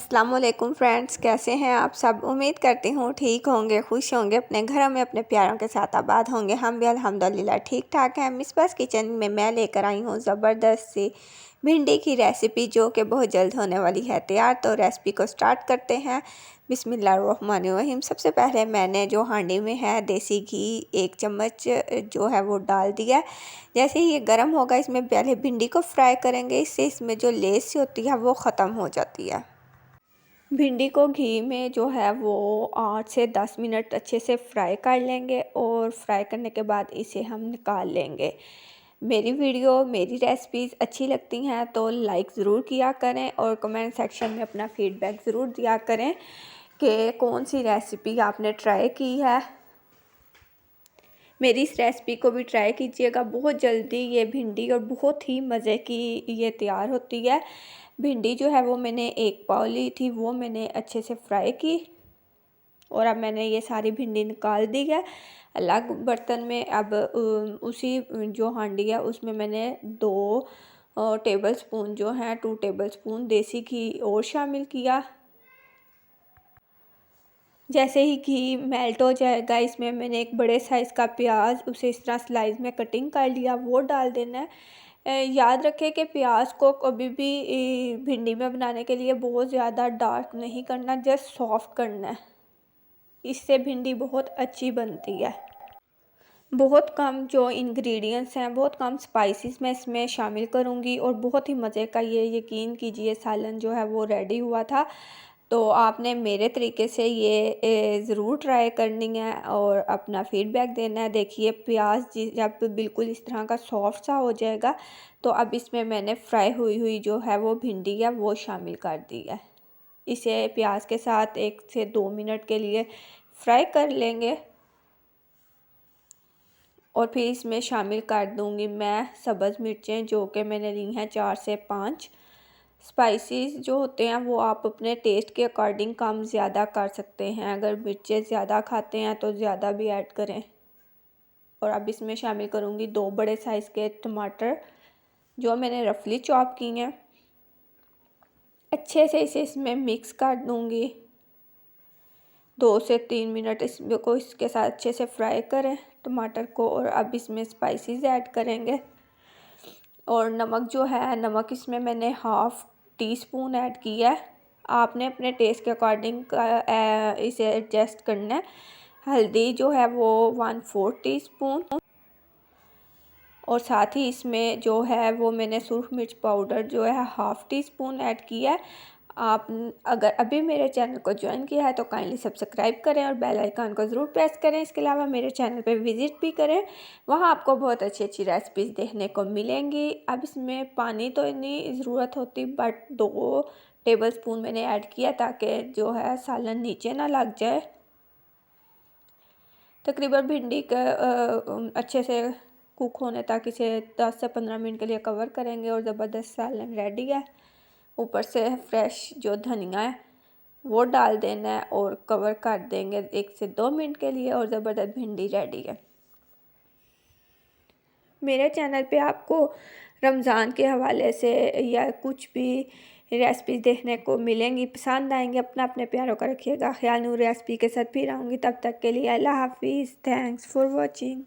अस्सलाम वालेकुम फ्रेंड्स, कैसे हैं आप सब। उम्मीद करती हूँ ठीक होंगे, खुश होंगे, अपने घरों में अपने प्यारों के साथ आबाद होंगे। हम भी अल्हम्दुलिल्लाह ठीक ठाक हैं। मिसबास किचन में मैं लेकर आई हूँ ज़बरदस्त सी भिंडी की रेसिपी, जो कि बहुत जल्द होने वाली है तैयार। तो रेसिपी को स्टार्ट करते हैं। बिस्मिल्लाहिर्रहमानिर्रहीम। सबसे पहले मैंने जो हांडी में है देसी घी 1 चम्मच जो है वो डाल दिया। जैसे ही ये गर्म होगा, इसमें पहले भिंडी को फ्राई करेंगे, इससे इसमें जो लेस होती है वो ख़त्म हो जाती है। भिंडी को घी में जो है वो 8 से 10 मिनट अच्छे से फ्राई कर लेंगे और फ्राई करने के बाद इसे हम निकाल लेंगे। मेरी वीडियो, मेरी रेसिपीज़ अच्छी लगती हैं तो लाइक ज़रूर किया करें और कमेंट सेक्शन में अपना फ़ीडबैक ज़रूर दिया करें कि कौन सी रेसिपी आपने ट्राई की है। मेरी इस रेसिपी को भी ट्राई कीजिएगा। बहुत जल्दी ये भिंडी और बहुत ही मज़े की ये तैयार होती है। भिंडी जो है वो मैंने 1 पाव ली थी, वो मैंने अच्छे से फ्राई की और अब मैंने ये सारी भिंडी निकाल दी है अलग बर्तन में। अब उसी जो हांडी है उसमें मैंने 2 टेबलस्पून जो हैं 2 टेबलस्पून देसी घी और शामिल किया। जैसे ही घी मेल्ट हो जाएगा, इसमें मैंने एक बड़े साइज़ का प्याज, उसे इस तरह स्लाइस में कटिंग कर लिया, वो डाल देना है। याद रखें कि प्याज को कभी भी भिंडी में बनाने के लिए बहुत ज़्यादा डार्क नहीं करना, जस्ट सॉफ्ट करना है। इससे भिंडी बहुत अच्छी बनती है। बहुत कम जो इंग्रेडिएंट्स हैं, बहुत कम स्पाइसेस मैं इसमें शामिल करूँगी और बहुत ही मज़े का ये यकीन कीजिए सालन जो है वो रेडी हुआ था। तो आपने मेरे तरीके से ये ज़रूर ट्राई करनी है और अपना फ़ीडबैक देना है। देखिए प्याज जब बिल्कुल इस तरह का सॉफ्ट सा हो जाएगा, तो अब इसमें मैंने फ्राई हुई जो है वो भिंडी है वो शामिल कर दी है। इसे प्याज के साथ 1 से 2 मिनट के लिए फ्राई कर लेंगे और फिर इसमें शामिल कर दूंगी मैं सब्ज़ मिर्चें, जो कि मैंने ली हैं 4 से 5। स्पाइसेस जो होते हैं वो आप अपने टेस्ट के अकॉर्डिंग कम ज़्यादा कर सकते हैं। अगर मिर्चें ज़्यादा खाते हैं तो ज़्यादा भी ऐड करें। और अब इसमें शामिल करूँगी 2 बड़े साइज़ के टमाटर, जो मैंने रफली चॉप की हैं। अच्छे से इसे इसमें मिक्स कर दूँगी। 2 से 3 मिनट इसको इसके साथ अच्छे से फ्राई करें टमाटर को। और अब इसमें स्पाइसेस ऐड करेंगे और नमक जो है, नमक इसमें मैंने ½ टीस्पून ऐड किया है। आपने अपने टेस्ट के अकॉर्डिंग इसे एडजस्ट करना है। हल्दी जो है वो 1/4 टीस्पून और साथ ही इसमें जो है वो मैंने सुरख मिर्च पाउडर जो है ½ टीस्पून ऐड किया है। आप अगर अभी मेरे चैनल को ज्वाइन किया है तो काइंडली सब्सक्राइब करें और बेल आइकन को ज़रूर प्रेस करें। इसके अलावा मेरे चैनल पे विज़िट भी करें, वहाँ आपको बहुत अच्छी अच्छी रेसिपीज़ देखने को मिलेंगी। अब इसमें पानी तो इतनी ज़रूरत होती, बट 2 टेबलस्पून मैंने ऐड किया ताकि जो है सालन नीचे ना लग जाए। तकरीबन भिंडी का अच्छे से कुक होने तक इसे 10 से 15 मिनट के लिए कवर करेंगे और ज़बरदस्त सालन रेडी है। ऊपर से फ्रेश जो धनिया है वो डाल देना है और कवर कर देंगे 1 से 2 मिनट के लिए और ज़बरदस्त भिंडी रेडी है। मेरे चैनल पे आपको रमज़ान के हवाले से या कुछ भी रेसिपीज़ देखने को मिलेंगी, पसंद आएंगी। अपना अपने प्यारों का रखिएगा ख्याल। नई रेसिपी के साथ फिर आऊँगी, तब तक के लिए अल्लाह हाफिज़। Thanks for watching.